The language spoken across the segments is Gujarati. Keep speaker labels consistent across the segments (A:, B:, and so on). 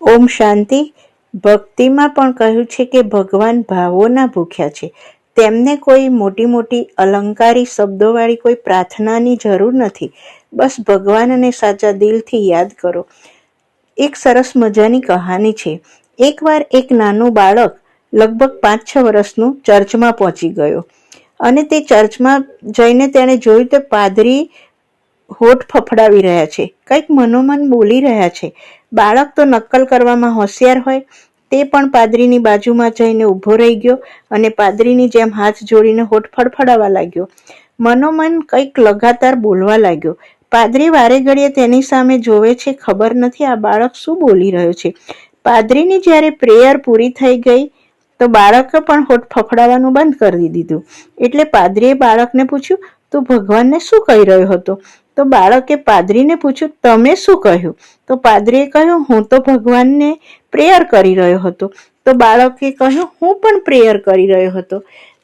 A: ઓમ શાંતિ. ભક્તિમાં પણ કહ્યું છે કે ભગવાન ભાવોના ભૂખ્યા છે. તેમને કોઈ મોટી મોટી અલંકારી શબ્દોવાળી કોઈ પ્રાર્થનાની જરૂર નથી. બસ ભગવાનને સાચા દિલથી યાદ કરો. એક સરસ મજાની કહાની છે. એકવાર એક નાનું બાળક લગભગ 5-6 વર્ષનું ચર્ચમાં પહોંચી ગયો અને તે ચર્ચમાં જઈને તેણે જોયું તો પાદરી હોઠ ફફડાવી રહ્યા છે, કંઈક મનોમન બોલી રહ્યા છે. બાળક તો નક્કલ કરવામાં હોશિયાર હોય, તે પણ પાદરીની બાજુમાં જઈને ઊભો રહી ગયો અને પાદરીની જેમ હાથ જોડીને હોઠ ફડફડાવવા લાગ્યો. મનોમન કંઈક લગાતાર બોલવા લાગ્યો. પાદરી વારે ઘડીએ તેની સામે જોવે છે, ખબર નથી આ બાળક શું બોલી રહ્યો છે. પાદરીની જ્યારે પ્રેયર પૂરી થઈ ગઈ તો બાળકે પણ હોઠ ફફડાવવાનું બંધ કરી દીધું. એટલે પાદરીએ બાળકને પૂછ્યું, તું ભગવાનને શું કહી રહ્યો હતો? તો બાળકે પાદરીને પૂછ્યું, તમે શું કહ્યું? તો પાદરીએ કહ્યું, હું તો ભગવાનને પ્રેયર કરી રહ્યો હતો. તો બાળકે કહ્યું, હું પણ પ્રેયર કરી રહ્યો હતો.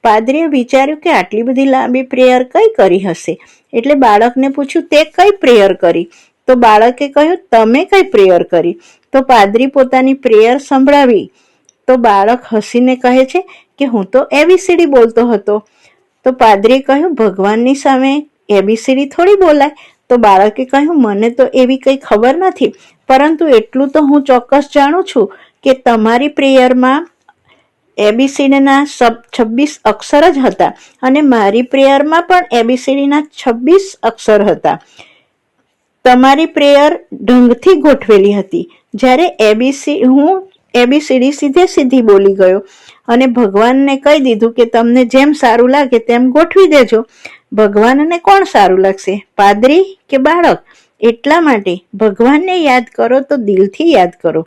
A: પાદરીએ વિચાર્યું કે આટલી બધી લાંબી પ્રેયર કઈ કરી હશે, એટલે બાળકને પૂછ્યું, તે કઈ પ્રેયર કરી? તો બાળકે કહ્યું, તમે કઈ પ્રેયર કરી? તો પાદરી પોતાની પ્રેયર સંભળાવી. તો બાળક હસીને કહે છે કે હું તો એબીસીડી બોલતો હતો. તો પાદરીએ કહ્યું, ભગવાનની સામે એબીસીડી થોડી બોલાય. તો બાળકે કહ્યું, મને તો એવી કંઈ ખબર નથી, પરંતુ એટલું તો હું ચોક્કસ જાણું છું કે તમારી પ્રેયરમાં એબીસીડીના 26 અક્ષર જ હતા અને મારી પ્રેયરમાં પણ એબીસીડીના 26 અક્ષર હતા. તમારી પ્રેયર ઢંગથી ગોઠવેલી હતી, જ્યારે હું એબીસીડી સીધે સીધી બોલી ગયો અને ભગવાનને કહી દીધું કે તમને જેમ સારું લાગે તેમ ગોઠવી દેજો. ભગવાનને કોણ સારું લાગશે, પાદરી કે બાળક? એટલા માટે ભગવાનને યાદ કરો તો દિલથી યાદ કરો.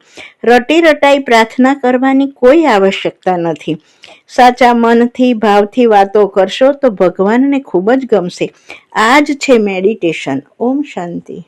A: રટી રટાઈ પ્રાર્થના કરવાની કોઈ આવશ્યકતા નથી. સાચા મનથી ભાવથી વાતો કરશો તો ભગવાનને ખૂબ જ ગમશે. આ જ છે મેડિટેશન. ઓમ શાંતિ.